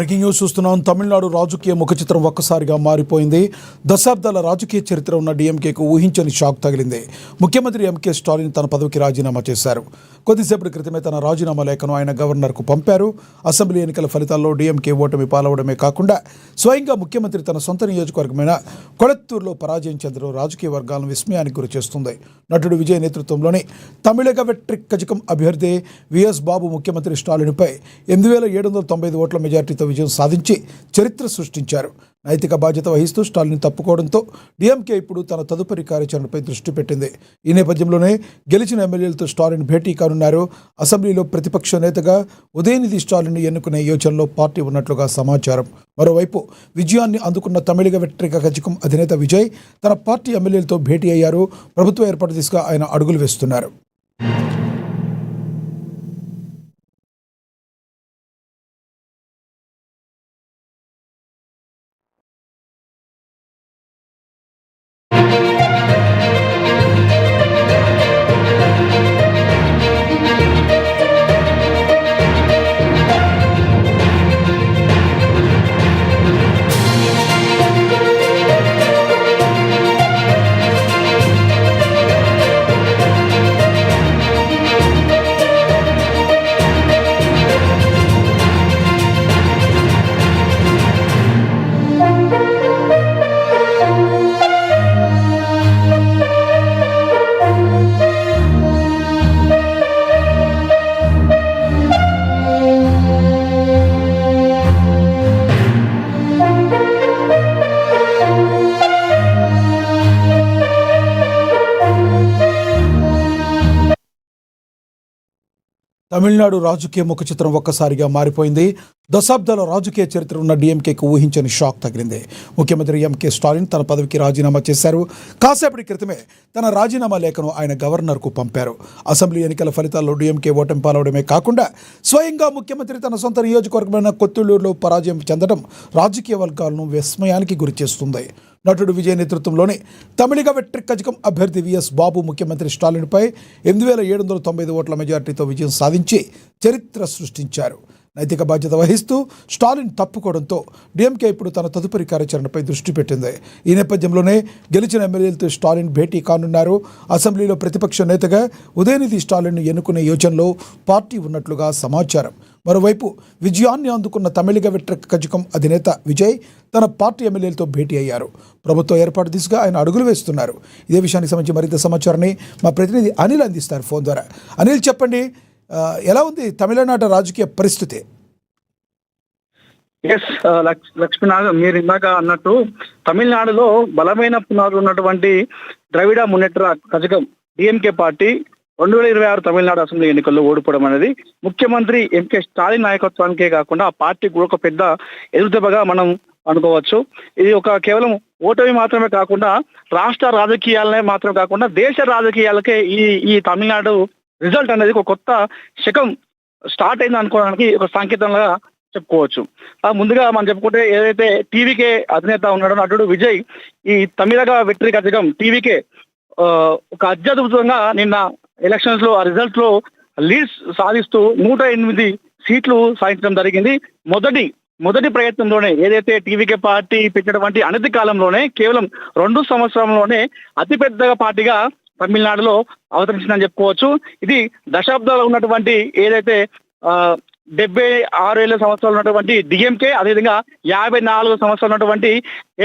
Breaking news చూస్తున్నాం. తమిళనాడు రాజకీయ ముఖచిత్రం ఒక్కసారిగా మారిపోయింది. దశాబ్దాల రాజకీయ చరిత్ర ఉన్న డీఎంకేకు ఊహించని షాక్ తగిలింది. ముఖ్యమంత్రి ఎంకే స్టాలిన్ తన పదవికి రాజీనామా చేశారు. కొద్దిసేపటి క్రితమే తన రాజీనామా లేఖను ఆయన గవర్నర్కు పంపారు. అసెంబ్లీ ఎన్నికల ఫలితాల్లో డీఎంకే ఓటమి పాలవడమే కాకుండా స్వయంగా ముఖ్యమంత్రి తన సొంత నియోజకవర్గమైన కొళత్తూరులో పరాజయం చెందడం రాజకీయ వర్గాలను విస్మయానికి గురిచేస్తుంది. నటుడు విజయ్ నేతృత్వంలోని తమిళగ వెట్రి కజకం అభ్యర్థి విఎస్ బాబు ముఖ్యమంత్రి స్టాలిన్పై 8,795 ఓట్ల మెజార్టీతో విజయం సాధించి చరిత్ర సృష్టించారు. నైతిక బాధ్యత వహిస్తూ స్టాలిన్ తప్పుకోవడంతో డీఎంకే ఇప్పుడు తన తదుపరి కార్యాచరణపై దృష్టి పెట్టింది. ఈ నేపథ్యంలోనే గెలిచిన ఎమ్మెల్యేలతో స్టాలిన్ భేటీ కానున్నారు. అసెంబ్లీలో ప్రతిపక్ష నేతగా ఉదయనిధి స్టాలిన్ ఎన్నుకునే యోచనలో పార్టీ ఉన్నట్లుగా సమాచారం. మరోవైపు విజయాన్ని అందుకున్న తమిళగ వెట్రిక కజకం అధినేత విజయ్ తన పార్టీ ఎమ్మెల్యేలతో భేటీ అయ్యారు. ప్రభుత్వ ఏర్పాటు దిశగా ఆయన అడుగులు వేస్తున్నారు. తమిళనాడు రాజకీయ ముఖచిత్రం ఒక్కసారిగా మారిపోయింది. దశాబ్దాల రాజకీయ చరిత్ర ఉన్న డీఎంకేకు ఊహించని షాక్ తగిలింది. ముఖ్యమంత్రి ఎంకే స్టాలిన్ తన పదవికి రాజీనామా చేశారు. కాసేపటి క్రితమే తన రాజీనామా లేఖను ఆయన గవర్నర్కు పంపారు. అసెంబ్లీ ఎన్నికల ఫలితాల్లో డీఎంకే ఓటమి పాలవడమే కాకుండా స్వయంగా ముఖ్యమంత్రి తన సొంత నియోజకవర్గమైన కొత్తూరులో పరాజయం చెందడం రాజకీయ వర్గాలను విస్మయానికి గురిచేస్తుంది. నటుడు విజయ్ నేతృత్వంలోని తమిళగ వెట్రి కజకం అభ్యర్థి విఎస్ బాబు ముఖ్యమంత్రి స్టాలిన్పై 8,795 ఓట్ల మెజార్టీతో విజయం సాధించి చరిత్ర సృష్టించారు. నైతిక బాధ్యత వహిస్తూ స్టాలిన్ తప్పుకోవడంతో డీఎంకే ఇప్పుడు తన తదుపరి కార్యాచరణపై దృష్టి పెట్టింది. ఈ నేపథ్యంలోనే గెలిచిన ఎమ్మెల్యేలతో స్టాలిన్ భేటీ కానున్నారు. అసెంబ్లీలో ప్రతిపక్ష నేతగా ఉదయనిధి స్టాలిన్ ఎన్నుకునే యోచనలో పార్టీ ఉన్నట్లుగా సమాచారం. మరోవైపు విజయాన్ని అందుకున్న తమిళగ వెట్రి కజకం అధినేత విజయ్ తన పార్టీ ఎమ్మెల్యేలతో భేటీ అయ్యారు. ప్రభుత్వ ఏర్పాటు దిశగా ఆయన అడుగులు వేస్తున్నారు. ఇదే విషయానికి సంబంధించి మరింత సమాచారాన్ని మా ప్రతినిధి అనిల్ అందిస్తారు ఫోన్ ద్వారా. అనిల్, చెప్పండి, ఎలా ఉంది తమిళనాడు రాజకీయ పరిస్థితి? లక్ష్మీనాథ్, మీరు ఇందాక అన్నట్టు తమిళనాడులో బలమైన పునాదులు ఉన్నటువంటి Dravida Munnetra Kazhagam DMK party 2026 Tamil Nadu assembly ఎన్నికల్లో ఓడిపోవడం అనేది ముఖ్యమంత్రి ఎంకే స్టాలిన్ నాయకత్వానికే కాకుండా ఆ పార్టీ కూడా ఒక పెద్ద ఎదురుదెబ్బగా మనం అనుకోవచ్చు. ఇది ఒక కేవలం ఓటమి మాత్రమే కాకుండా రాష్ట్ర రాజకీయాలనే మాత్రమే కాకుండా దేశ రాజకీయాలకే ఈ తమిళనాడు రిజల్ట్ అనేది ఒక కొత్త శకం స్టార్ట్ అయింది అనుకోవడానికి ఒక సంకేతంగా చెప్పుకోవచ్చు. ముందుగా మనం చెప్పుకుంటే ఏదైతే టీవీకే అధినేత ఉన్నాడో నటుడు విజయ్ ఈ తమిళగ వెట్రి కజకం టీవీకే ఒక అత్యద్భుతంగా నిన్న ఎలక్షన్స్ లో ఆ రిజల్ట్ లో లీడ్స్ సాధిస్తూ 108 సీట్లు సాధించడం జరిగింది. మొదటి ప్రయత్నంలోనే ఏదైతే టీవీకే పార్టీ పెట్టినటువంటి అనతి కాలంలోనే కేవలం 2 సంవత్సరంలోనే అతిపెద్ద పార్టీగా తమిళనాడులో అవతరించిందని చెప్పుకోవచ్చు. ఇది దశాబ్దాలు ఉన్నటువంటి ఏదైతే 76 సంవత్సరాలు ఉన్నటువంటి డిఎంకే, అదేవిధంగా 54 సంవత్సరాలు ఉన్నటువంటి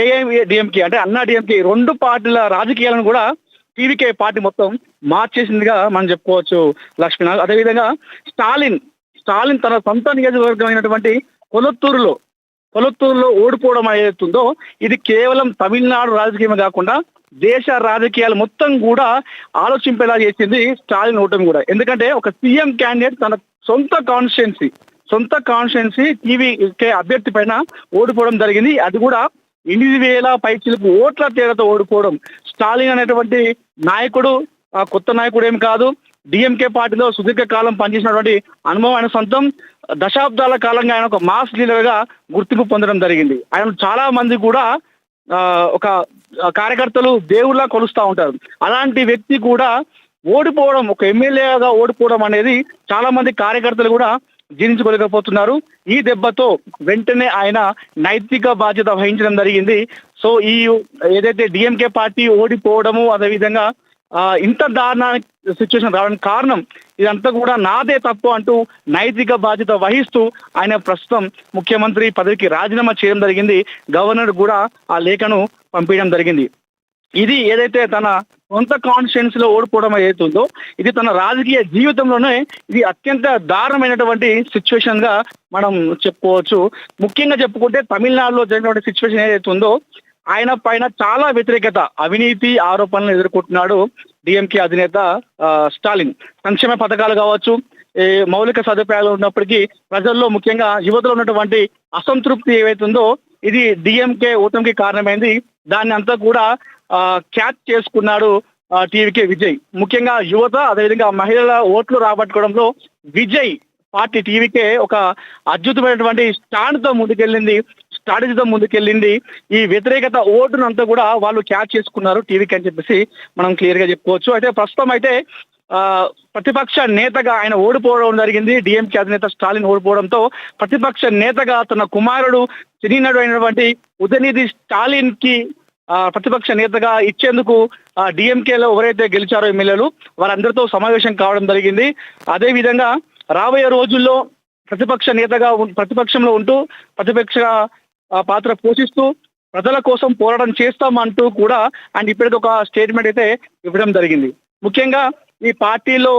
ఏఐడిఎంకే అంటే అన్నా డిఎంకే 2 పార్టీల రాజకీయాలను కూడా టీవీకే పార్టీ మొత్తం మార్చేసిందిగా మనం చెప్పుకోవచ్చు లక్ష్మీనాథ్. అదేవిధంగా స్టాలిన్ తన సొంత నియోజకవర్గమైనటువంటి కొలత్తూరులో ఓడిపోవడం ఏదైతుందో ఇది కేవలం తమిళనాడు రాజకీయమే కాకుండా దేశ రాజకీయాలు మొత్తం కూడా ఆలోచింపేలా చేసింది స్టాలిన్ ఓటమి కూడా. ఎందుకంటే ఒక సీఎం క్యాండిడేట్ తన సొంత కాన్స్టిట్యున్సీ టీవీకే అభ్యర్థి పైన ఓడిపోవడం జరిగింది. అది కూడా 8,000 పైచిలకు ఓట్ల తేడాతో ఓడిపోవడం. స్టాలిన్ అనేటువంటి నాయకుడు కొత్త నాయకుడు ఏం కాదు. డిఎంకే పార్టీలో సుదీర్ఘ కాలం పనిచేసినటువంటి అనుభవం ఆయన సొంతం. దశాబ్దాల కాలంగా ఆయన ఒక మాస్ లీడర్ గా గుర్తింపు పొందడం జరిగింది. ఆయన చాలా మంది కూడా ఒక కార్యకర్తలు దేవుళ్ళ కొలుస్తూ ఉంటారు. అలాంటి వ్యక్తి కూడా ఓడిపోవడం, ఒక ఎమ్మెల్యేగా ఓడిపోవడం అనేది చాలా మంది కార్యకర్తలు కూడా జీర్ణించుకోలేకపోతున్నారు. ఈ దెబ్బతో వెంటనే ఆయన నైతిక బాధ్యత వహించడం జరిగింది. సో ఈ ఏదైతే డిఎంకే పార్టీ ఓడిపోవడము, అదేవిధంగా ఇంత దారుణ సిచ్యువేషన్ రావడానికి కారణం ఇదంతా కూడా నాదే తప్పు అంటూ నైతిక బాధ్యత వహిస్తూ ఆయన ప్రస్తుతం ముఖ్యమంత్రి పదవికి రాజీనామా చేయడం జరిగింది. గవర్నర్ కూడా ఆ లేఖను పంపించడం జరిగింది. ఇది ఏదైతే తన సొంత కాన్స్టిట్యున్సీ లో ఓడిపోవడం ఏదైతుందో ఇది తన రాజకీయ జీవితంలోనే ఇది అత్యంత దారుణమైనటువంటి సిచ్యువేషన్ గా మనం చెప్పుకోవచ్చు. ముఖ్యంగా చెప్పుకుంటే తమిళనాడులో జరిగినటువంటి సిచ్యువేషన్ ఏదైతే ఉందో ఆయన పైన చాలా వ్యతిరేకత, అవినీతి ఆరోపణలు ఎదుర్కొంటున్నాడు డిఎంకే అధినేత స్టాలిన్. సంక్షేమ పథకాలు కావచ్చు, మౌలిక సదుపాయాలు ఉన్నప్పటికీ ప్రజల్లో ముఖ్యంగా యువతలో ఉన్నటువంటి అసంతృప్తి ఏవైతుందో ఇది డిఎంకే ఓటమికి కారణమైంది. దాన్ని అంతా కూడా క్యాచ్ చేసుకున్నాడు టీవీకే విజయ్. ముఖ్యంగా యువత అదేవిధంగా మహిళల ఓట్లు రాబట్టుకోవడంలో విజయ్ పార్టీ టీవీకే ఒక అద్భుతమైనటువంటి స్టాండ్తో ముందుకెళ్ళింది, స్ట్రాటజీతో ముందుకెళ్ళింది. ఈ వ్యతిరేకత ఓటును అంతా కూడా వాళ్ళు క్యాచ్ చేసుకున్నారు టీవీకి అని చెప్పేసి మనం క్లియర్ గా చెప్పుకోవచ్చు. అయితే ప్రస్తుతం అయితే ప్రతిపక్ష నేతగా ఆయన ఓడిపోవడం జరిగింది. డిఎంకే అధినేత స్టాలిన్ ఓడిపోవడంతో ప్రతిపక్ష నేతగా తన కుమారుడు సినీ నటుడు అయినటువంటి ఉదయనిధి స్టాలిన్ కి ప్రతిపక్ష నేతగా ఇచ్చేందుకు డిఎంకేలో ఎవరైతే గెలిచారో ఎమ్మెల్యేలు వారందరితో సమావేశం కావడం జరిగింది. అదే విధంగా రాబోయే రోజుల్లో ప్రతిపక్షంలో ఉంటూ ప్రతిపక్ష పాత్ర పోషిస్తూ ప్రజల కోసం పోరాటం చేస్తామంటూ కూడా ఆయన ఇప్పటికీ ఒక స్టేట్మెంట్ అయితే ఇవ్వడం జరిగింది. ముఖ్యంగా ఈ పార్టీలో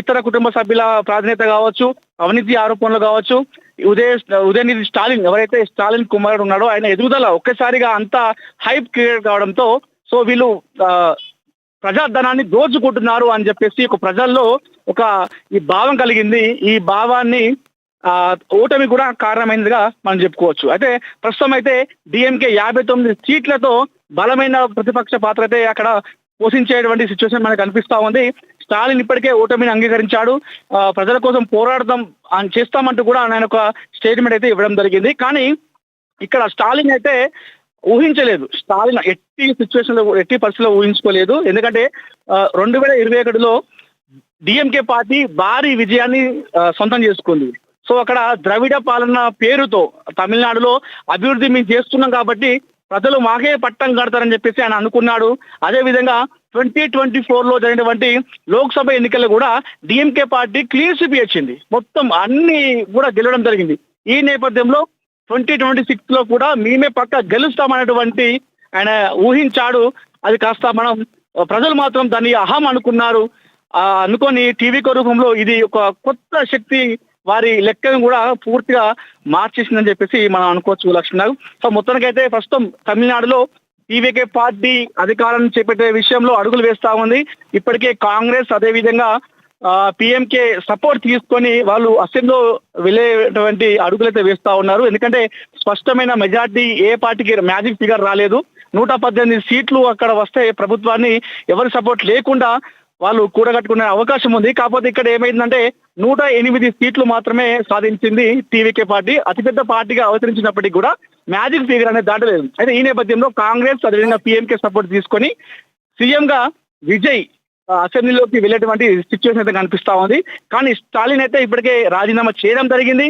ఇతర కుటుంబ సభ్యుల ప్రాధాన్యత కావచ్చు, అవినీతి ఆరోపణలు కావచ్చు, ఉదయనిధి స్టాలిన్ ఎవరైతే స్టాలిన్ కుమారుడు ఉన్నాడో ఆయన ఎదుగుదల ఒక్కసారిగా అంత హైప్ క్రియేట్ కావడంతో సో వీళ్ళు ప్రజాధనాన్ని దోచుకుంటున్నారు అని చెప్పేసి ఒక ప్రజల్లో ఒక ఈ భావం కలిగింది. ఈ భావాన్ని ఓటమి కూడా కారణమైనదిగా మనం చెప్పుకోవచ్చు. అయితే ప్రస్తుతం అయితే డిఎంకే 59 సీట్లతో బలమైన ప్రతిపక్ష పాత్ర అయితే అక్కడ పోషించేటువంటి సిచ్యువేషన్ మనకు కనిపిస్తా ఉంది. స్టాలిన్ ఇప్పటికే ఓటమిని అంగీకరించాడు. ప్రజల కోసం పోరాడదాం చేస్తామంటూ కూడా ఆయన ఒక స్టేట్మెంట్ అయితే ఇవ్వడం జరిగింది. కానీ ఇక్కడ స్టాలిన్ అయితే ఊహించలేదు. స్టాలిన్ ఎట్టి పరిస్థితుల్లో ఊహించుకోలేదు. ఎందుకంటే 2021లో డిఎంకే పార్టీ భారీ విజయాన్ని సొంతం చేసుకుంది. సో అక్కడ ద్రవిడ పాలన పేరుతో తమిళనాడులో అభివృద్ధి మేము చేస్తున్నాం కాబట్టి ప్రజలు మాకే పట్టం కడతారని చెప్పేసి ఆయన అనుకున్నాడు. అదేవిధంగా 2024లో జరిగినటువంటి లోక్సభ ఎన్నికల్లో కూడా డిఎంకే పార్టీ క్లీన్ స్వీప్ ఇచ్చింది. మొత్తం అన్ని కూడా గెలవడం జరిగింది. ఈ నేపథ్యంలో 2026లో కూడా మేమే పక్క గెలుస్తామనేటువంటి ఆయన ఊహించాడు. అది కాస్త ప్రజలు మాత్రం దాన్ని అహం అనుకున్నారు. అనుకొని టీవీ రూపంలో ఇది ఒక కొత్త శక్తి వారి లెక్కను కూడా పూర్తిగా మార్చేసిందని చెప్పేసి మనం అనుకోవచ్చు లక్ష్మణ్. సో మొత్తానికైతే ప్రస్తుతం తమిళనాడులో టీవీకే పార్టీ అధికారాన్ని చేపట్టే విషయంలో అడుగులు వేస్తా ఉంది. ఇప్పటికే కాంగ్రెస్ అదేవిధంగా పిఎంకే సపోర్ట్ తీసుకొని వాళ్ళు అసెంబ్లీలో వెళ్ళేటువంటి అడుగులైతే వేస్తా ఉన్నారు. ఎందుకంటే స్పష్టమైన మెజార్టీ ఏ పార్టీకి మ్యాజిక్ ఫిగర్ రాలేదు. 118 సీట్లు అక్కడ వస్తే ప్రభుత్వాన్ని ఎవరి సపోర్ట్ లేకుండా వాళ్ళు కూడగట్టుకునే అవకాశం ఉంది. కాకపోతే ఇక్కడ ఏమైందంటే 108 సీట్లు మాత్రమే సాధించింది టీవీకే పార్టీ. అతిపెద్ద పార్టీగా అవతరించినప్పటికీ కూడా మ్యాజిక్ ఫిగర్ అనేది దాటలేదు. అయితే ఈ నేపథ్యంలో కాంగ్రెస్ అదేవిధంగా పిఎంకే సపోర్ట్ తీసుకొని సీఎం గా విజయ్ అసెంబ్లీలోకి వెళ్ళేటువంటి సిచ్యువేషన్ అయితే కనిపిస్తా ఉంది. కానీ స్టాలిన్ అయితే ఇప్పటికే రాజీనామా చేయడం జరిగింది.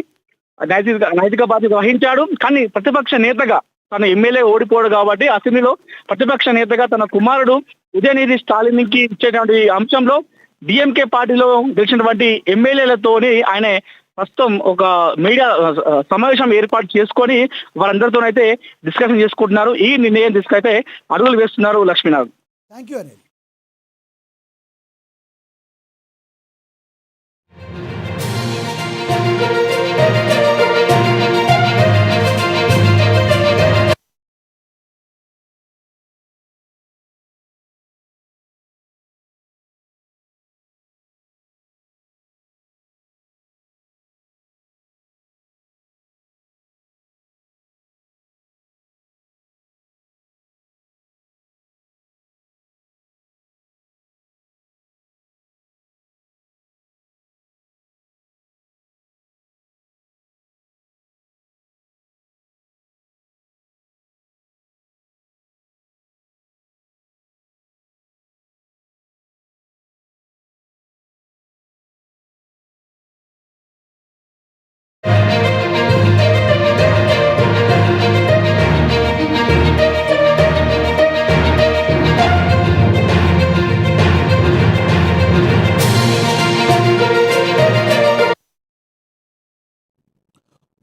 నైతిక బాధ్యత వహించాడు. కానీ ప్రతిపక్ష నేతగా తన ఎమ్మెల్యే ఓడిపోడు కాబట్టి అసెంబ్లీలో ప్రతిపక్ష నేతగా తన కుమారుడు ఉదయనిధి స్టాలిన్ కి ఇచ్చేటువంటి అంశంలో డిఎంకే పార్టీలో గెలిచినటువంటి ఎమ్మెల్యేలతోని ఆయన ప్రస్తుతం ఒక మీడియా సమావేశం ఏర్పాటు చేసుకొని వారందరితోనైతే డిస్కషన్ చేసుకుంటున్నారు. ఈ నిర్ణయం తీసుకైతే అడుగులు వేస్తున్నారు లక్ష్మీనాథ్. Thank you Anil.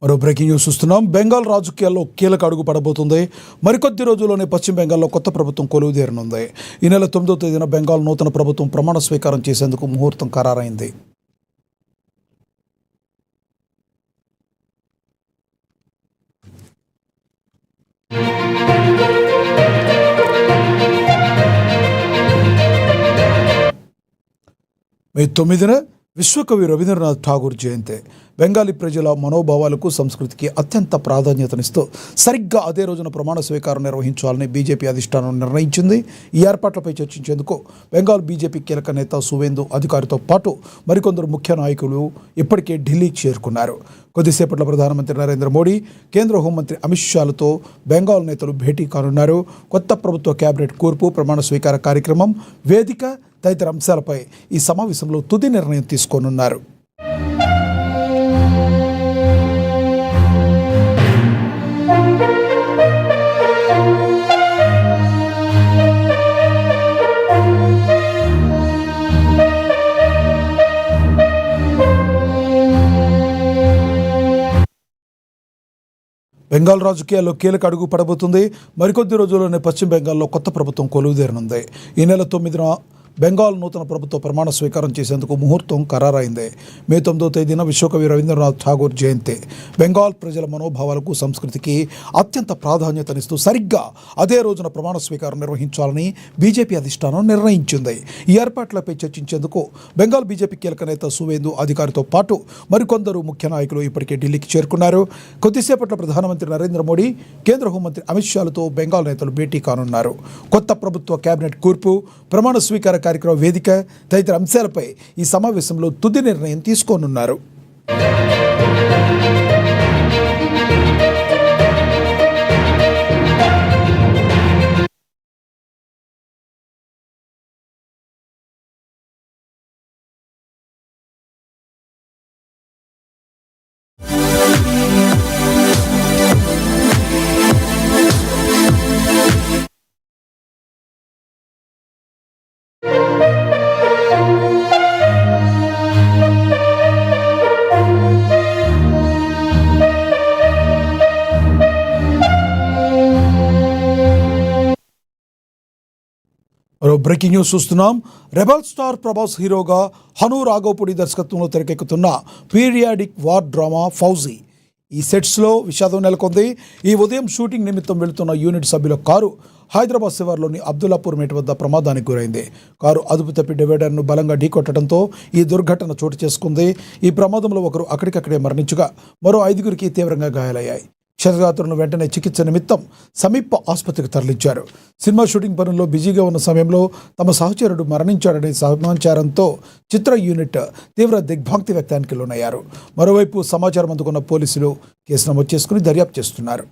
మరో బ్రేకింగ్ న్యూస్ చూస్తున్నాం. బెంగాల్ రాజకీయాల్లో కీలక అడుగు పడబోతుంది. మరికొద్ది రోజుల్లోనే పశ్చిమ బెంగాల్లో కొత్త ప్రభుత్వం కొలువుదేరనుంది. ఈ నెల 9వ తేదీన బెంగాల్ నూతన ప్రభుత్వం ప్రమాణ స్వీకారం చేసేందుకు ముహూర్తం ఖరారైంది. మే 9న విశ్వకవి రవీంద్రనాథ్ ఠాగూర్ జయంతి. బెంగాలీ ప్రజల మనోభావాలకు, సంస్కృతికి అత్యంత ప్రాధాన్యతనిస్తూ సరిగ్గా అదే రోజున ప్రమాణ స్వీకారం నిర్వహించాలని బీజేపీ అధిష్టానం నిర్ణయించింది. ఈ ఏర్పాట్లపై చర్చించేందుకు బెంగాల్ బీజేపీ కీలక నేత సువేందు అధికారితో పాటు మరికొందరు ముఖ్య నాయకులు ఇప్పటికే ఢిల్లీకి చేరుకున్నారు. కొద్దిసేపట్లో ప్రధానమంత్రి నరేంద్ర మోడీ, కేంద్ర హోంమంత్రి అమిత్ షాలతో బెంగాల్ నేతలు భేటీ కానున్నారు. కొత్త ప్రభుత్వ కేబినెట్ కూర్పు, ప్రమాణ స్వీకార కార్యక్రమం, వేదిక తదితర అంశాలపై ఈ సమావేశంలో తుది నిర్ణయం తీసుకోనున్నారు. బెంగాల్ రాజకీయాల్లో కీలక అడుగు పడబోతుంది. మరికొద్ది రోజుల్లోనే పశ్చిమ బెంగాల్లో కొత్త ప్రభుత్వం కొలువుదేరనుంది. ఈ నెల 9న బెంగాల్ నూతన ప్రభుత్వ ప్రమాణ స్వీకారం చేసేందుకు ముహూర్తం ఖరారైంది. మే 9వ తేదీన విశ్వకవి రవీంద్రనాథ్ ఠాగూర్ జయంతి. బెంగాల్ ప్రజల మనోభావాలకు, సంస్కృతికి అత్యంత ప్రాధాన్యతనిస్తూ సరిగ్గా అదే రోజున ప్రమాణ స్వీకారం నిర్వహించాలని బీజేపీ అధిష్టానం నిర్ణయించింది. ఈ ఏర్పాట్లపై చర్చించేందుకు బెంగాల్ బీజేపీ కీలక నేత సువేందు అధికారితో పాటు మరికొందరు ముఖ్య నాయకులు ఇప్పటికే ఢిల్లీకి చేరుకున్నారు. కొద్దిసేపట్లో ప్రధానమంత్రి నరేంద్ర మోడీ, కేంద్ర హోంమంత్రి అమిత్ షాలతో బెంగాల్ నేతలు భేటీ కానున్నారు. కొత్త ప్రభుత్వ కేబినెట్ కూర్పు, ప్రమాణ స్వీకార కార్యక్రమ వేదిక తదితర అంశాలపై ఈ సమావేశంలో తుది నిర్ణయం తీసుకోనున్నారు. మరో బ్రేకింగ్ న్యూస్ చూస్తున్నాం. రెబల్ స్టార్ ప్రభాస్ హీరోగా హను రాఘవపూడి దర్శకత్వంలో తెరకెక్కుతున్న పీరియాడిక్ వార్ డ్రామా ఫౌజీ. ఈ సెట్స్లో విషాదం నెలకొంది. ఈ ఉదయం షూటింగ్ నిమిత్తం వెళుతున్న యూనిట్ సభ్యుల కారు హైదరాబాద్ శివార్లోని అబ్దుల్లాపూర్ మేట వద్ద ప్రమాదానికి గురైంది. కారు అదుపు తప్పి డివైడర్ను బలంగా ఢీకొట్టడంతో ఈ దుర్ఘటన చోటు చేసుకుంది. ఈ ప్రమాదంలో ఒకరు అక్కడికక్కడే మరణించగా మరో 5గురికి తీవ్రంగా గాయాలయ్యాయి. క్షతగాత్రులను వెంటనే చికిత్స నిమిత్తం సమీప ఆసుపత్రికి తరలించారు. సినిమా షూటింగ్ పనుల్లో బిజీగా ఉన్న సమయంలో తమ సహచరుడు మరణించాడనే సమాచారంతో చిత్ర యూనిట్ తీవ్ర దిగ్భ్రాంతి వ్యక్తానికి లోనయ్యారు. మరోవైపు సమాచారం అందుకున్న పోలీసులు కేసు నమోదు చేసుకుని దర్యాప్తు చేస్తున్నారు.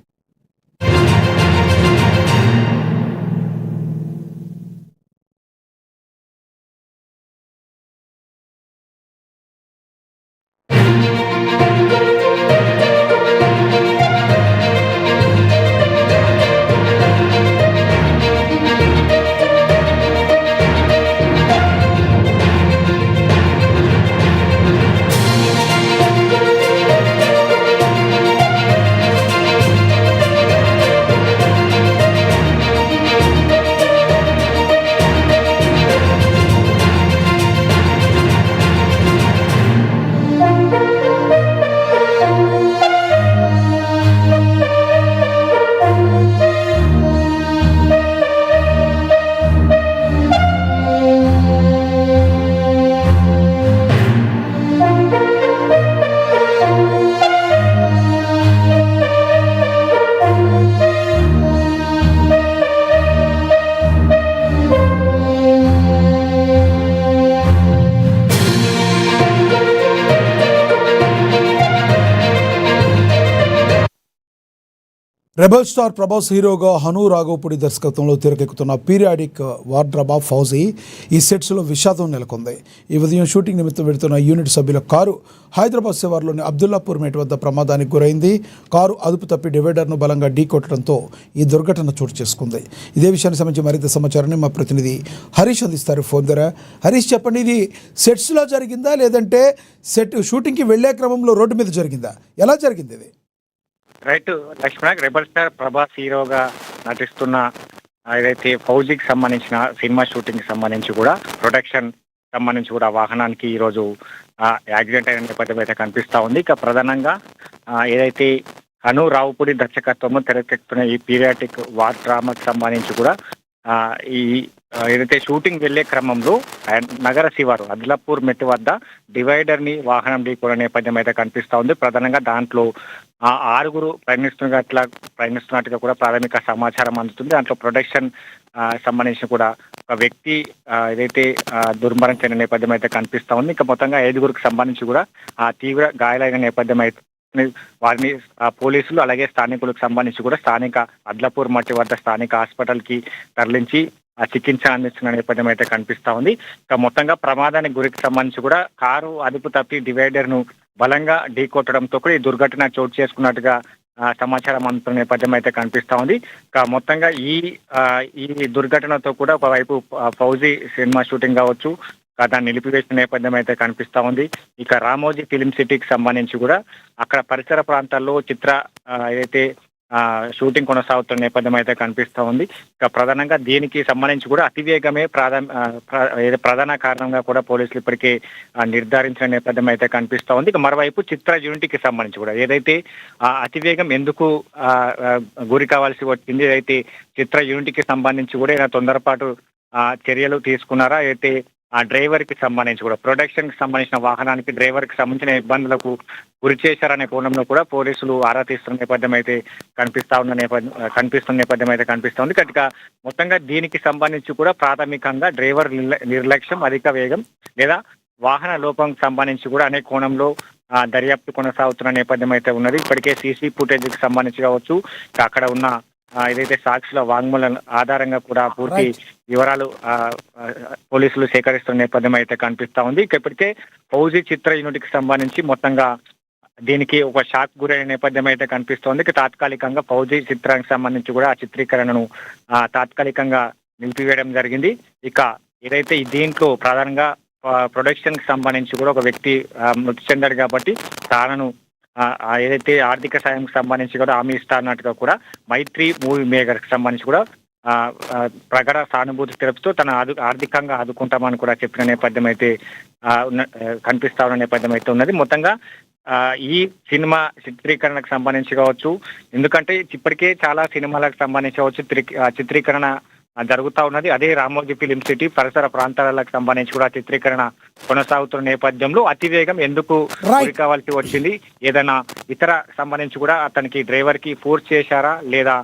రెబల్ స్టార్ ప్రభాస్ హీరోగా హను రాఘవపూడి దర్శకత్వంలో తెరకెక్కుతున్న పీరియాడిక్ వార్డ్రాబ్ ఆఫ్ ఫౌజీ ఈ సెట్స్లో విషాదం నెలకొంది. ఈ ఉదయం షూటింగ్ నిమిత్తం వెళుతున్న యూనిట్ సభ్యుల కారు హైదరాబాద్ శివార్లోని అబ్దుల్లాపూర్ మేట్ వద్ద ప్రమాదానికి గురైంది. కారు అదుపు తప్పి డివైడర్ను బలంగా ఢీకొట్టడంతో ఈ దుర్ఘటన చోటు చేసుకుంది. ఇదే విషయానికి సంబంధించి మరింత సమాచారాన్ని మా ప్రతినిధి హరీష్ అందిస్తారు ఫోన్ ద్వారా. హరీష్, చెప్పండి, ఇది సెట్స్లో జరిగిందా లేదంటే షూటింగ్కి వెళ్లే క్రమంలో రోడ్డు మీద జరిగిందా? ఎలా జరిగింది ఇది? రైట్ లక్ష్మణ, రెబల్ స్టార్ ప్రభాస్ హీరోగా నటిస్తున్న ఏదైతే ఫౌజీకి సంబంధించిన సినిమా షూటింగ్ సంబంధించి కూడా ప్రొడక్షన్ సంబంధించి కూడా వాహనానికి ఈరోజు యాక్సిడెంట్ అయిన నేపథ్యం అయితే కనిపిస్తూ ఉంది. ఇక ప్రధానంగా ఏదైతే హను రావుపూడి దర్శకత్వంలో తెరకెక్కుతున్న ఈ పీరియాటిక్ వార్ డ్రామాకి సంబంధించి కూడా ఈ ఏదైతే షూటింగ్ వెళ్లే క్రమంలో నగర శివారు అదిలాపూర్ మెట్టు వద్ద డివైడర్ ని వాహనం ఢీకొనే నేపథ్యం అయితే కనిపిస్తా ఉంది. ప్రధానంగా దాంట్లో 6 ప్రయాణిస్తున్నట్టుగా కూడా ప్రాథమిక సమాచారం అందుతుంది. దాంట్లో ప్రొడక్షన్ సంబంధించిన కూడా ఒక వ్యక్తి ఏదైతే దుర్మరణం చెందిన నేపథ్యం అయితే కనిపిస్తా ఉంది. ఇంకా మొత్తంగా 5గురికి సంబంధించి కూడా తీవ్ర గాయాలైన నేపథ్యం అయితే వారిని పోలీసులు అలాగే స్థానికులకు సంబంధించి కూడా స్థానిక అద్లాపూర్ మట్టి వద్ద స్థానిక హాస్పిటల్ కి తరలించి చికిత్స అందిస్తున్న నేపథ్యం అయితే కనిపిస్తా ఉంది. ఇక మొత్తంగా ప్రమాదానికి గురికి సంబంధించి కూడా కారు అదుపు తప్పి డివైడర్ ను బలంగా ఢీకొట్టడంతో కూడా ఈ దుర్ఘటన చోటు చేసుకున్నట్టుగా సమాచారం అందుతున్న నేపథ్యం అయితే కనిపిస్తా ఉంది. ఇక మొత్తంగా ఈ దుర్ఘటనతో కూడా ఒకవైపు ఫౌజీ సినిమా షూటింగ్ కావచ్చు దాన్ని నిలిపివేసిన నేపథ్యం అయితే కనిపిస్తా ఉంది. ఇక రామోజీ ఫిలిం సిటీకి సంబంధించి కూడా అక్కడ పరిసర ప్రాంతాల్లో ఏదైతే షూటింగ్ కొనసాగుతున్న నేపథ్యం అయితే కనిపిస్తా ఉంది. ఇక ప్రధానంగా దీనికి సంబంధించి కూడా అతివేగమే ప్రధాన కారణంగా కూడా పోలీసులు ఇప్పటికే నిర్ధారించిన నేపథ్యం అయితే కనిపిస్తా ఉంది. ఇక మరోవైపు చిత్ర యూనిట్కి సంబంధించి కూడా ఏదైతే అతివేగం ఎందుకు గురి కావాల్సి వచ్చింది, ఏదైతే చిత్ర యూనిట్కి సంబంధించి కూడా ఏదైనా తొందరపాటు చర్యలు తీసుకున్నారా, అయితే ఆ డ్రైవర్ కి సంబంధించి కూడా ప్రొడక్షన్ కి సంబంధించిన వాహనానికి డ్రైవర్ కి సంబంధించిన ఇబ్బందులకు గురి చేశారనే కోణంలో కూడా పోలీసులు ఆరా తీస్తున్న నేపథ్యం అయితే కనిపిస్తున్న నేపథ్యం అయితే కనిపిస్తా ఉంది. కనుక మొత్తంగా దీనికి సంబంధించి కూడా ప్రాథమికంగా డ్రైవర్ నిర్లక్ష్యం, అధిక వేగం లేదా వాహన లోపం సంబంధించి కూడా అనే కోణంలో దర్యాప్తు కొనసాగుతున్న నేపథ్యం అయితే ఉన్నది. ఇప్పటికే సీసీ ఫుటేజ్ కి సంబంధించి కావచ్చు, అక్కడ ఉన్న ఏదైతే సాక్షుల వాంగ్మూలం ఆధారంగా కూడా పూర్తి వివరాలు పోలీసులు సేకరిస్తున్న నేపథ్యం అయితే కనిపిస్తా ఉంది. ఇప్పటికే ఫౌజీ చిత్ర యూనిట్కి సంబంధించి మొత్తంగా దీనికి ఒక షాక్ గురైన నేపథ్యం అయితే కనిపిస్తోంది. తాత్కాలికంగా ఫౌజీ చిత్రానికి సంబంధించి కూడా ఆ చిత్రీకరణను తాత్కాలికంగా నిలిపివేయడం జరిగింది. ఇక ఏదైతే దీంట్లో ప్రధానంగా ప్రొడక్షన్ కి సంబంధించి కూడా ఒక వ్యక్తి మృతి చెందాడు కాబట్టి తాను ఏదైతే ఆర్థిక సాయంకి సంబంధించి కూడా హామీ ఇస్తా అన్నట్టుగా కూడా మైత్రి మూవీ మేకర్కి సంబంధించి కూడా ప్రగాఢ సానుభూతి తెలుపుతూ తన ఆర్థికంగా ఆదుకుంటామని కూడా చెప్పిన నేపథ్యం అయితే కనిపిస్తా ఉన్న నేపథ్యం అయితే ఉన్నది. మొత్తంగా ఈ సినిమా చిత్రీకరణకు సంబంధించి కావచ్చు, ఎందుకంటే ఇప్పటికే చాలా సినిమాలకు సంబంధించి కావచ్చు చిత్రీకరణ జరుగుతూ ఉన్నది. అదే రామోజీ ఫిలిం సిటీ పరిసర ప్రాంతాలకు సంబంధించి కూడా చిత్రీకరణ కొనసాగుతున్న నేపథ్యంలో అతివేగం ఎందుకు గురి కావాల్సి వచ్చింది, ఏదైనా ఇతర సంబంధించి కూడా అతనికి డ్రైవర్ కి ఫోర్స్ చేశారా, లేదా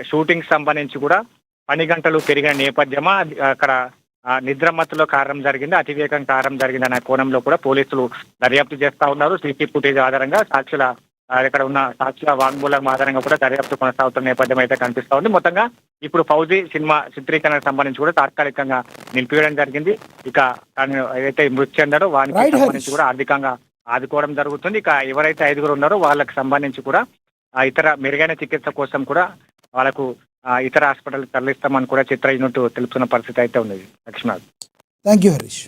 షూటింగ్ సంబంధించి కూడా పని గంటలు పెరిగిన నేపథ్యమా, అక్కడ నిద్రమత్తులో కారణం జరిగింది, అతివేగం కారణం జరిగింది అనే కోణంలో కూడా పోలీసులు దర్యాప్తు చేస్తా ఉన్నారు. సీసీ ఫుటేజ్ ఆధారంగా ఇక్కడ ఉన్న సాక్షుల వాంగ్మూలం ఆధారంగా కూడా దర్యాప్తు కొనసాగుతున్న నేపథ్యం అయితే కనిపిస్తా ఉంది. మొత్తంగా ఇప్పుడు ఫౌజీ సినిమా చిత్రీకరణకు సంబంధించి కూడా తాత్కాలికంగా నిలిపివేయడం జరిగింది. ఇక తాను ఏదైతే మృతి చెందాడో వారికి సంబంధించి కూడా ఆర్థికంగా ఆదుకోవడం జరుగుతుంది. ఇక ఎవరైతే 5గురు ఉన్నారో వాళ్ళకి సంబంధించి కూడా ఇతర మెరుగైన చికిత్స కోసం కూడా వాళ్ళకు ఇతర హాస్పిటల్ తరలిస్తామని కూడా చిత్ర యూనిట్ తెలుపుతున్న పరిస్థితి అయితే ఉన్నది. Lakshman, thank you Harish.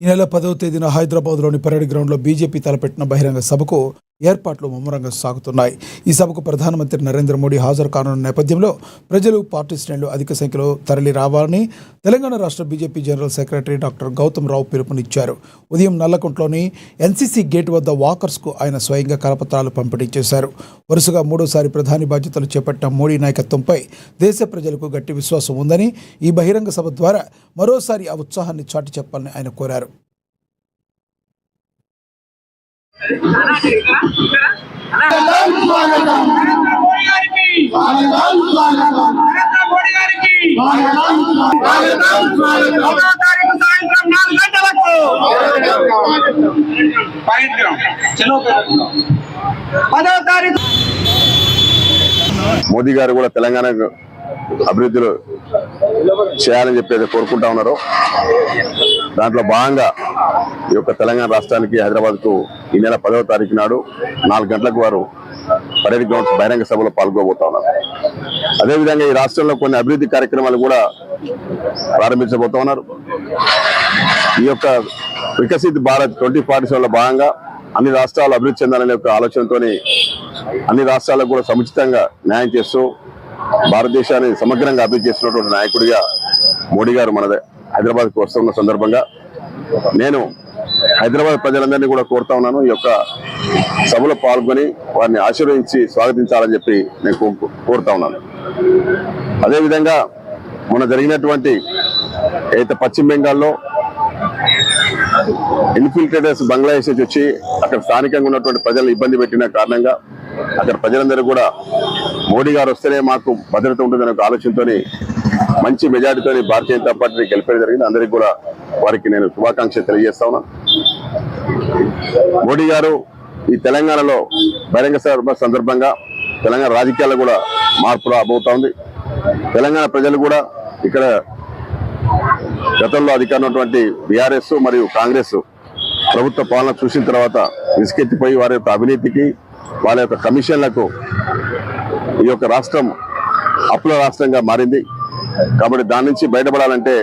ఈ నెల 10వ తేదీన హైదరాబాద్లోని పరేడ్ గ్రౌండ్లో బీజేపీ తలపెట్టిన బహిరంగ సభకు ఏర్పాట్లు ముమ్మరంగా సాగుతున్నాయి. ఈ సభకు ప్రధానమంత్రి నరేంద్ర మోడీ హాజరు కానున్న నేపథ్యంలో ప్రజలు, పార్టీ శ్రేణులు అధిక సంఖ్యలో తరలి రావాలని తెలంగాణ రాష్ట్ర BJP general secretary doctor Gautam Rao పిలుపునిచ్చారు. ఉదయం నల్లకుంటలోని ఎన్సీసీ గేట్ వద్ద వాకర్స్కు ఆయన స్వయంగా కరపత్రాలు పంపిణీ చేశారు. వరుసగా 3వ సారి ప్రధాని బాధ్యతలు చేపట్టిన మోడీ నాయకత్వంపై దేశ ప్రజలకు గట్టి విశ్వాసం ఉందని, ఈ బహిరంగ సభ ద్వారా మరోసారి ఆ ఉత్సాహాన్ని చాటి చెప్పాలని ఆయన కోరారు. మోదీ గారు కూడా తెలంగాణ అభివృద్ధిలో చేయాలని చెప్పేది కోరుకుంటా ఉన్నారు. దాంట్లో భాగంగా ఈ యొక్క తెలంగాణ రాష్ట్రానికి హైదరాబాద్ కు ఈ నెల 10వ తారీఖు నాడు 4 గంటలకు వారు పరేడ్ గ్రౌండ్స్ బహిరంగ సభలో పాల్గొబోతా ఉన్నారు. అదేవిధంగా ఈ రాష్ట్రంలో కొన్ని అభివృద్ధి కార్యక్రమాలు కూడా ప్రారంభించబోతా ఉన్నారు. ఈ యొక్క వికసిత్ భారత్ 2047లో భాగంగా అన్ని రాష్ట్రాలు అభివృద్ధి చెందాలనే ఒక ఆలోచనతోని అన్ని రాష్ట్రాలకు కూడా సముచితంగా న్యాయం చేస్తూ భారతదేశాన్ని సమగ్రంగా అభివృద్ధి చేస్తున్నటువంటి నాయకుడిగా మోడీ గారు మన హైదరాబాద్కు వస్తున్న సందర్భంగా నేను హైదరాబాద్ ప్రజలందరినీ కూడా కోరుతా ఉన్నాను, ఈ యొక్క సభలో పాల్గొని వారిని ఆశీర్వదించి స్వాగతించాలని చెప్పి నేను కోరుతా ఉన్నాను. అదేవిధంగా మొన్న జరిగినటువంటి అయితే పశ్చిమ బెంగాల్లో ఇన్ఫిల్ట్రేటర్స్ బంగ్లాదేశ్ నుంచి వచ్చి అక్కడ స్థానికంగా ఉన్నటువంటి ప్రజలను ఇబ్బంది పెట్టిన కారణంగా అక్కడ ప్రజలందరూ కూడా మోడీ గారు వస్తేనే మాకు భద్రత ఉంటుందనే ఒక ఆలోచనతో మంచి మెజార్టీతో భారతీయ జనతా పార్టీని గెలిపేయడం జరిగింది. అందరికీ కూడా వారికి నేను శుభాకాంక్షలు తెలియజేస్తా ఉన్నాను. మోడీ గారు ఈ తెలంగాణలో బహిరంగ సభ సందర్భంగా తెలంగాణ రాజకీయాల్లో కూడా మార్పు రాబోతా ఉంది. తెలంగాణ ప్రజలు కూడా ఇక్కడ గతంలో అధికారంలో ఉన్నటువంటి బీఆర్ఎస్ మరియు కాంగ్రెస్ ప్రభుత్వ పాలన చూసిన తర్వాత విసుకెత్తిపోయి వారి యొక్క అవినీతికి వాళ్ళ యొక్క కమిషన్లకు ఈ యొక్క రాష్ట్రం అప్పుల రాష్ట్రంగా మారింది. కాబట్టి దాని నుంచి బయటపడాలంటే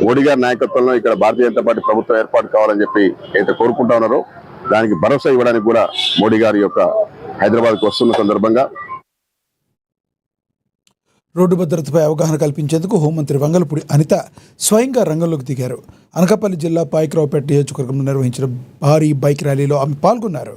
మోడీ గారి నాయకత్వంలో ఇక్కడ భారతీయ జనతా పార్టీ ప్రభుత్వం ఏర్పాటు కావాలని చెప్పి అయితే కోరుకుంటా ఉన్నారో దానికి భరోసా ఇవ్వడానికి కూడా మోడీ గారి యొక్క హైదరాబాద్కు వస్తున్న సందర్భంగా రోడ్డు భద్రతపై అవగాహన కల్పించేందుకు హోంమంత్రి వంగలపూడి అనిత స్వయంగా రంగంలోకి దిగారు. అనకాపల్లి జిల్లా పాయకరావుపేట నియోజకవర్గంలో నిర్వహించిన భారీ బైక్ ర్యాలీలో ఆమె పాల్గొన్నారు.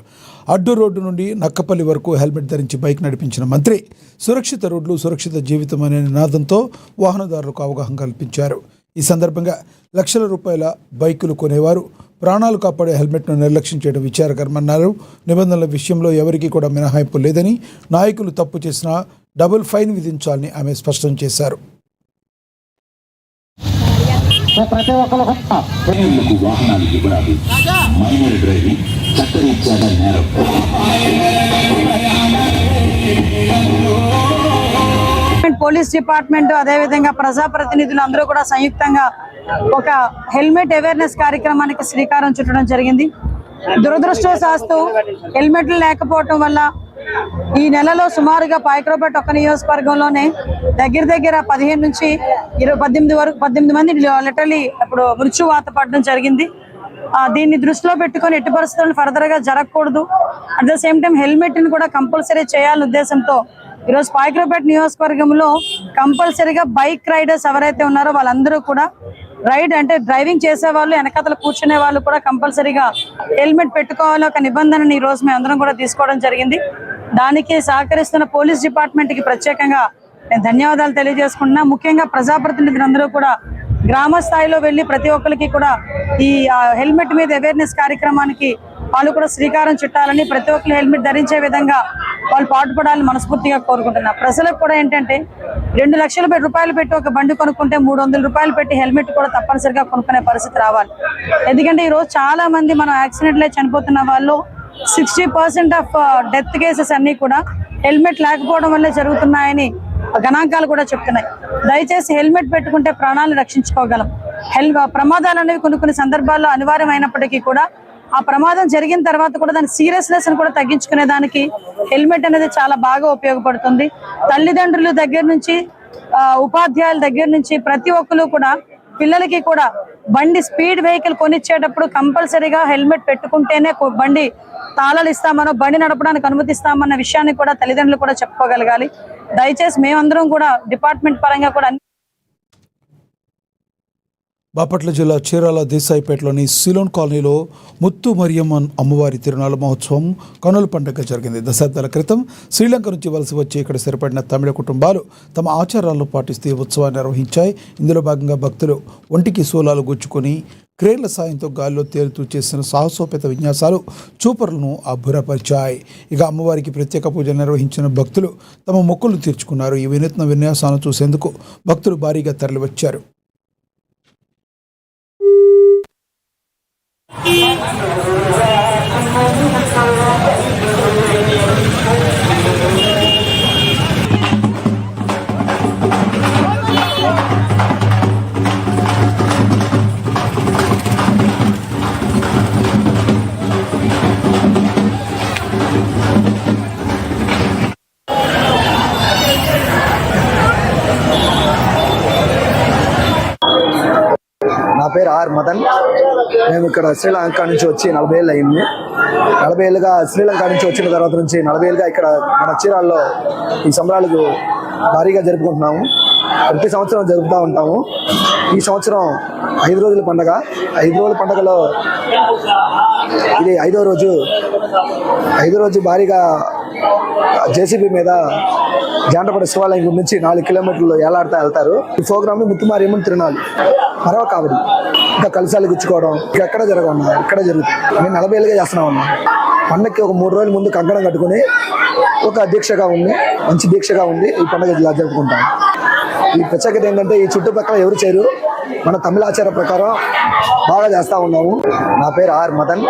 అడ్డు రోడ్డు నుండి నక్కపల్లి వరకు హెల్మెట్ ధరించి బైక్ నడిపించిన మంత్రి సురక్షిత రోడ్లు సురక్షిత జీవితం అనే నినాదంతో వాహనదారులకు అవగాహన కల్పించారు. ఈ సందర్భంగా లక్షల రూపాయల బైకులు కొనేవారు ప్రాణాలు కాపాడే హెల్మెట్ను నిర్లక్ష్యం చేయడం విచారకరమన్నారు. నిబంధనల విషయంలో ఎవరికీ కూడా మినహాయింపు లేదని, నాయకులు తప్పు చేసినా డబుల్ ఫైన్ విధించాలని ఆమె స్పష్టం చేశారు. పోలీస్ డిపార్ట్మెంట్ అదేవిధంగా ప్రజాప్రతినిధులు అందరూ కూడా సంయుక్తంగా ఒక హెల్మెట్ అవేర్నెస్ కార్యక్రమానికి శ్రీకారం చుట్టడం జరిగింది. దురదృష్టవశాత్తు హెల్మెట్లు లేకపోవటం వల్ల ఈ నెలలో సుమారుగా పాయకరావుపేట ఒక్క నియోజకవర్గంలోనే దగ్గర 15 నుంచి 18 మంది లిటరలీ ఇప్పుడు మృత్యువాత పడడం జరిగింది. దీన్ని దృష్టిలో పెట్టుకొని ఎట్టి పరిస్థితులను ఫర్దర్ గా జరగకూడదు. At the same time helmet ని కూడా కంపల్సరీ చేయాలనే ఉద్దేశంతో ఈరోజు పాయకరావుపేట నియోజకవర్గంలో కంపల్సరీగా బైక్ రైడర్స్ ఎవరైతే ఉన్నారో వాళ్ళందరూ కూడా డ్రైవింగ్ చేసే వాళ్ళు వెనకాతలు కూర్చునే వాళ్ళు కూడా కంపల్సరీగా హెల్మెట్ పెట్టుకోవాలని ఒక నిబంధనని ఈ రోజు మేము అందరం కూడా తీసుకోవడం జరిగింది. దానికి సహకరిస్తున్న పోలీస్ డిపార్ట్మెంట్ కి ప్రత్యేకంగా నేను ధన్యవాదాలు తెలియజేసుకుంటున్నా. ముఖ్యంగా ప్రజాప్రతినిధులందరూ కూడా గ్రామ స్థాయిలో వెళ్లి ప్రతి ఒక్కరికి కూడా ఈ హెల్మెట్ మీద అవేర్నెస్ కార్యక్రమానికి వాళ్ళు కూడా శ్రీకారం చుట్టాలని, ప్రతి ఒక్కరు హెల్మెట్ ధరించే విధంగా వాళ్ళు పాటుపడాలని మనస్ఫూర్తిగా కోరుకుంటున్నా. ప్రజలకు కూడా ఏంటంటే 2 లక్షల రూపాయలు పెట్టి ఒక బండి కొనుక్కుంటే 300 రూపాయలు పెట్టి హెల్మెట్ కూడా తప్పనిసరిగా కొనుక్కునే పరిస్థితి రావాలి. ఎందుకంటే ఈ రోజు చాలా మంది మనం యాక్సిడెంట్లే చనిపోతున్న వాళ్ళు 60% ఆఫ్ డెత్ కేసెస్ అన్ని కూడా హెల్మెట్ లేకపోవడం వల్లే జరుగుతున్నాయని గణాంకాలు కూడా చెప్తున్నాయి. దయచేసి హెల్మెట్ పెట్టుకుంటే ప్రాణాలను రక్షించుకోగలం. ప్రమాదాలు అనేవి కొన్ని సందర్భాల్లో అనివార్యమైనప్పటికీ కూడా ఆ ప్రమాదం జరిగిన తర్వాత కూడా దాని సీరియస్నెస్ కూడా తగ్గించుకునే దానికి హెల్మెట్ అనేది చాలా బాగా ఉపయోగపడుతుంది. తల్లిదండ్రుల దగ్గర నుంచి ఉపాధ్యాయుల దగ్గర నుంచి ప్రతి ఒక్కరు కూడా పిల్లలకి కూడా బండి స్పీడ్ వెహికల్ కొనిచ్చేటప్పుడు కంపల్సరీగా హెల్మెట్ పెట్టుకుంటేనే బండి తాళాలు ఇస్తామనో బండి నడపడానికి అనుమతిస్తామన్న విషయాన్ని కూడా తల్లిదండ్రులు కూడా చెప్పుకోగలగాలి. దయచేసి మేమందరం కూడా డిపార్ట్మెంట్ పరంగా కూడా బాపట్ల జిల్లా చీరాల దేశాయిపేటలోని సిలోన్ కాలనీలో ముత్తు మరియమ్మ అమ్మవారి తిరునాళ్ళ మహోత్సవం కనుల పండుగ జరిగింది. దశాబ్దాల క్రితం శ్రీలంక నుంచి వలస వచ్చి ఇక్కడ స్థిరపడిన తమిళ కుటుంబాలు తమ ఆచారాలను పాటిస్తూ ఈ ఉత్సవాన్ని నిర్వహించాయి. ఇందులో భాగంగా భక్తులు ఒంటికి శూలాలు గుచ్చుకొని క్రేన్ల సాయంతో గాల్లో తేలుతూ చేసిన సాహసోపేత విన్యాసాలు చూపరులను అబ్బురపరిచాయి. ఇక అమ్మవారికి ప్రత్యేక పూజలు నిర్వహించిన భక్తులు తమ మొక్కులు తీర్చుకున్నారు. ఈ వినూత్న విన్యాసాలను చూసేందుకు భక్తులు భారీగా తరలివచ్చారు. నా పేరు ఆర్ మదన్. మేము ఇక్కడ శ్రీలంక నుంచి వచ్చి 40 ఏళ్ళు అయింది. 40 ఏళ్ళుగా శ్రీలంక నుంచి వచ్చిన తర్వాత నుంచి 40 ఏళ్ళుగా ఇక్కడ మన చీరాల్లో ఈ సంబరాలకు భారీగా జరుపుకుంటున్నాము. ప్రతి సంవత్సరం జరుపుతూ ఉంటాము. ఈ సంవత్సరం 5 రోజుల పండుగ. 5 రోజుల పండుగలో ఇది 5వ రోజు భారీగా జేసీబీ మీద జాండ్రపడ శివాలయం నుంచి 4 కిలోమీటర్లు ఏలాడుతూ వెళ్తారు. ఈ ప్రోగ్రామ్ ముత్తుమారియమ్మన్ తిరునాళ్ళు, మరవ కావడి, ఇంకా కలిసాలు గుచ్చుకోవడం ఎక్కడ జరగవున్నా ఇక్కడ జరుగుతుంది. మేము 40 ఏళ్ళుగా చేస్తున్నాం అన్నా. పండగకి ఒక 3 రోజుల ముందు కంకణం కట్టుకుని ఒక దీక్షగా ఉంది, మంచి దీక్షగా ఉంది ఈ పండుగ ఇలా జరుపుకుంటాం. ఈ ప్రత్యేకత ఏంటంటే ఈ చుట్టుపక్కల ఎవరు చేయరు, మన తమిళ ఆచార ప్రకారం బాగా చేస్తూ ఉన్నాము. నా పేరు ఆర్ మదన్.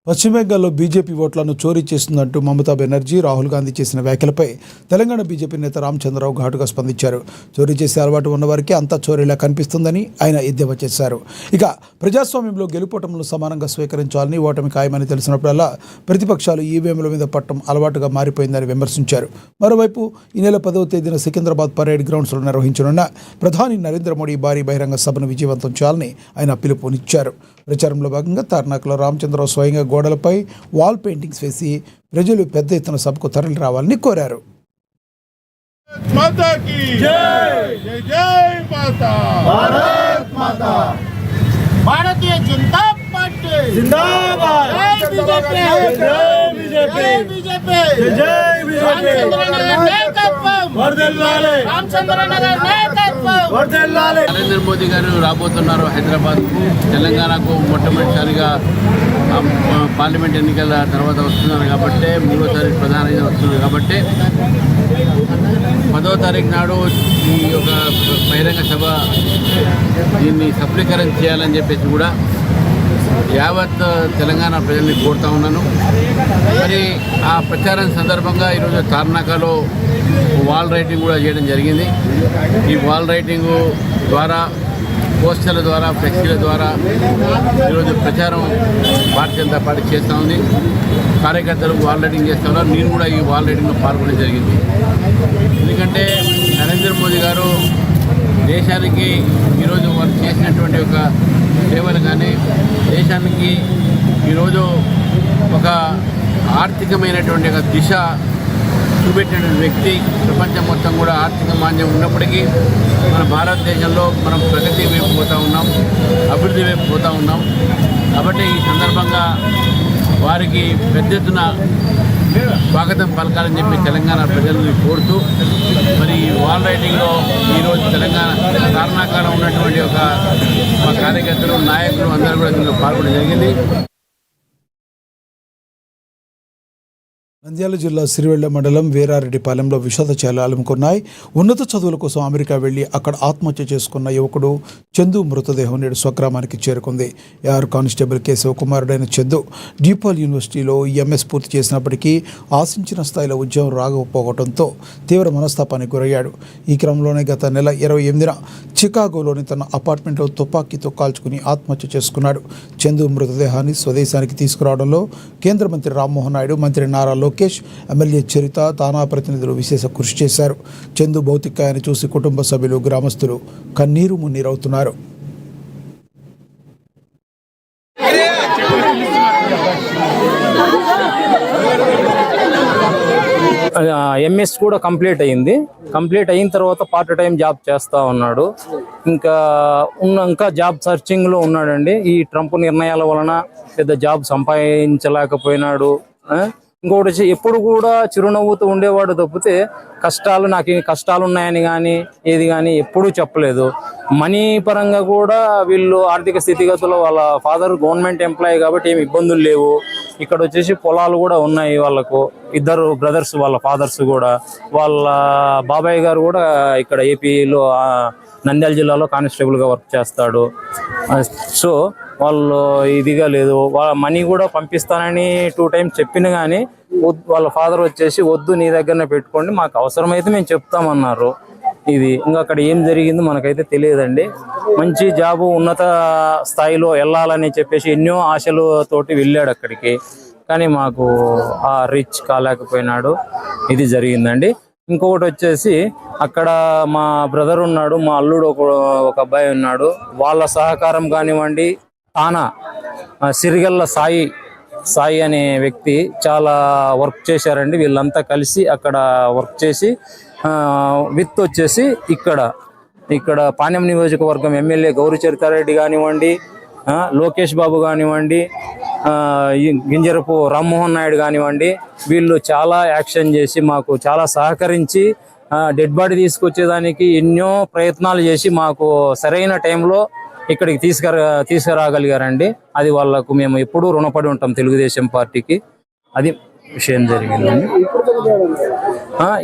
పశ్చిమ బెంగాల్లో బీజేపీ ఓట్లను చోరీ చేస్తుందంటూ మమతా బెనర్జీ, రాహుల్ గాంధీ చేసిన వ్యాఖ్యలపై తెలంగాణ బీజేపీ నేత రామచంద్రరావు ఘాటుగా స్పందించారు. చోరీ చేసే అలవాటు ఉన్నవారికి అంతా చోరీలా కనిపిస్తుందని ఆయన ఎద్దేవా చేశారు. ఇక ప్రజాస్వామ్యంలో గెలుపోటములను సమానంగా స్వీకరించాలని, ఓటమి ఖాయమని తెలిసినప్పుడల్లా ప్రతిపక్షాలు ఈవీఎంల మీద పట్టడం అలవాటుగా మారిపోయిందని విమర్శించారు. మరోవైపు ఈ నెల 10వ తేదీన సికింద్రాబాద్ పరేడ్ గ్రౌండ్స్లో నిర్వహించనున్న ప్రధాని నరేంద్ర మోడీ భారీ బహిరంగ సభను విజయవంతం చేయాలని ఆయన పిలుపునిచ్చారు. ప్రచారంలో భాగంగా తార్నాకలో రామచంద్రరావు స్వయంగా గోడలపై వాల్ పెయింటింగ్స్ వేసి ప్రజలు పెద్ద ఎత్తున సభకు తరలి రావాలని కోరారు. భారతీయ జనతా పార్టీ జిందాబాద్. నరేంద్ర మోదీ గారు రాబోతున్నారు హైదరాబాద్కు, తెలంగాణకు మొట్టమొదటిసారిగా పార్లమెంట్ ఎన్నికల తర్వాత వస్తున్నారు కాబట్టి, 3వ తారీఖు ప్రధానంగా వస్తున్నారు కాబట్టి 10వ తారీఖు నాడు ఈ యొక్క బహిరంగ సభ దీన్ని సఫలీకరణ చేయాలని చెప్పేసి కూడా యావత్ తెలంగాణ ప్రజల్ని కోరుతా ఉన్నాను. మరి ఆ ప్రచారం సందర్భంగా ఈరోజు తార్నాకలో వాల్ రైటింగ్ కూడా చేయడం జరిగింది. ఈ వాల్ రైటింగు ద్వారా, పోస్టర్ల ద్వారా, ఫ్లెక్సీల ద్వారా ఈరోజు ప్రచారం భారతీయ జనతా పార్టీ చేస్తూ ఉంది. కార్యకర్తలు వాల్ రైటింగ్ చేస్తూ ఉన్నారు. నేను కూడా ఈ వాల్ రైటింగ్లో పాల్గొనడం జరిగింది. ఎందుకంటే నరేంద్ర మోదీ గారు దేశానికి ఈరోజు వారు చేసినటువంటి ఒక సేవలు కానీ, దేశానికి ఈరోజు ఒక ఆర్థికమైనటువంటి ఒక దిశ చూపెట్టిన వ్యక్తి. ప్రపంచం మొత్తం కూడా ఆర్థిక మాంద్యం ఉన్నప్పటికీ మన భారతదేశంలో మనం ప్రగతి వైపు పోతూ ఉన్నాం, అభివృద్ధి వైపు పోతూ ఉన్నాం. కాబట్టి ఈ సందర్భంగా వారికి పెద్ద ఎత్తున స్వాగతం పలకాలని చెప్పి తెలంగాణ ప్రజలను కోరుతూ, మరి వాల్ రైటింగ్లో ఈరోజు తెలంగాణ తార్నాకలో ఉన్నటువంటి ఒక మా కార్యకర్తలు, నాయకులు అందరూ కూడా దీనిలో పాల్గొనడం జరిగింది. నంద్యాల జిల్లా సిరివెళ్ల మండలం వీరారెడ్డిపాలెంలో విషాదచాలు అలుముకున్నాయి. ఉన్నత చదువుల కోసం అమెరికా వెళ్లి అక్కడ ఆత్మహత్య చేసుకున్న యువకుడు చందు మృతదేహం నేడు స్వగ్రామానికి చేరుకుంది. AR కానిస్టేబుల్ కె శివకుమారుడైన చందు డీపాల్ యూనివర్సిటీలో ఎంఎస్ పూర్తి చేసినప్పటికీ ఆశించిన స్థాయిలో ఉద్యోగం రాకపోవడంతో తీవ్ర మనస్తాపానికి గురయ్యాడు. ఈ క్రమంలోనే గత నెల 28న చికాగోలోని తన అపార్ట్మెంట్లో తుపాకీతో కాల్చుకుని ఆత్మహత్య చేసుకున్నాడు. చందు మృతదేహాన్ని స్వదేశానికి తీసుకురావడంలో కేంద్ర మంత్రి రామ్మోహన్ నాయుడు, మంత్రి నారా లోకేష్, ఎమ్మెల్యే చరిత, తానా ప్రతినిధులు విశేష కృషి చేశారు. చందు భౌతికాయాన్ని చూసి కుటుంబ సభ్యులు, గ్రామస్తులు కన్నీరు మున్నీరవుతున్నారు. ఎంఎస్ కూడా కంప్లీట్ అయింది. కంప్లీట్ అయిన తర్వాత పార్ట్ టైం జాబ్ చేస్తూ ఉన్నాడు. ఇంకా జాబ్ సర్చింగ్లో ఉన్నాడండి. ఈ ట్రంప్ నిర్ణయాల వలన పెద్ద జాబ్ సంపాదించలేకపోయినాడు. ఇంకొకటి వచ్చి ఎప్పుడు కూడా చిరునవ్వుతూ ఉండేవాడు తప్పితే నాకు ఈ కష్టాలు ఉన్నాయని కానీ ఏది కానీ ఎప్పుడూ చెప్పలేదు. మనీ పరంగా కూడా వీళ్ళు ఆర్థిక స్థితిగతులు, వాళ్ళ ఫాదర్ గవర్నమెంట్ ఎంప్లాయీ కాబట్టి ఏమి ఇబ్బందులు లేవు. ఇక్కడ వచ్చేసి పొలాలు కూడా ఉన్నాయి వాళ్ళకు. 2 బ్రదర్స్, వాళ్ళ ఫాదర్స్ కూడా. వాళ్ళ బాబాయ్ గారు కూడా ఇక్కడ ఏపీలో నంద్యాల జిల్లాలో కానిస్టేబుల్గా వర్క్ చేస్తాడు. సో వాళ్ళు ఇదిగా లేదు. వాళ్ళ మనీ కూడా పంపిస్తానని 2 times చెప్పిన కానీ వాళ్ళ ఫాదర్ వచ్చేసి వద్దు, నీ దగ్గరనే పెట్టుకోండి, మాకు అవసరమైతే మేము చెప్తామన్నారు. ఇంకా అక్కడ ఏం జరిగిందో మనకైతే తెలియదండి. మంచి జాబు, ఉన్నత స్థాయిలో వెళ్ళాలని చెప్పేసి ఎన్నో ఆశలతోటి వెళ్ళాడు అక్కడికి. కానీ మాకు ఆ రీచ్ కాలేకపోయినాడు. ఇది జరిగిందండి. ఇంకొకటి వచ్చేసి అక్కడ మా బ్రదర్ ఉన్నాడు, మా అల్లుడు ఒక అబ్బాయి ఉన్నాడు. వాళ్ళ సహకారం కానివ్వండి, సిరిగల్ల సాయి అనే వ్యక్తి చాలా వర్క్ చేశారండి. వీళ్ళంతా కలిసి అక్కడ వర్క్ చేసి విత్ వచ్చేసి ఇక్కడ పాణ్యం నియోజకవర్గం ఎమ్మెల్యే గౌరీ చరితారెడ్డి కానివ్వండి, లోకేష్ బాబు కానివ్వండి, గింజరపు రామ్మోహన్ నాయుడు కానివ్వండి, వీళ్ళు చాలా యాక్షన్ చేసి మాకు చాలా సహకరించి డెడ్ బాడీ తీసుకొచ్చేదానికి ఎన్నో ప్రయత్నాలు చేసి మాకు సరైన టైంలో ఇక్కడికి తీసుకురాగలిగారండి. అది వాళ్ళకు మేము ఎప్పుడూ రుణపడి ఉంటాం, తెలుగుదేశం పార్టీకి. అది విషయం జరిగిందండి.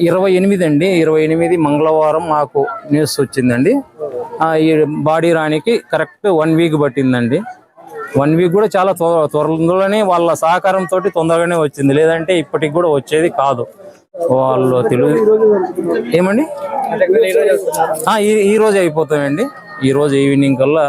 28 అండి, 28 మంగళవారం మాకు న్యూస్ వచ్చిందండి. ఈ బాడీ రానికి కరెక్ట్ 1 week పట్టిందండి. 1 week కూడా చాలా త్వరలోనే వాళ్ళ సహకారంతో తొందరగానే వచ్చింది. లేదంటే ఇప్పటికి కూడా వచ్చేది కాదు. వాళ్ళు ఏమండి ఈ రోజు అయిపోతామండి. ఈ రోజు ఈవినింగ్ కల్లా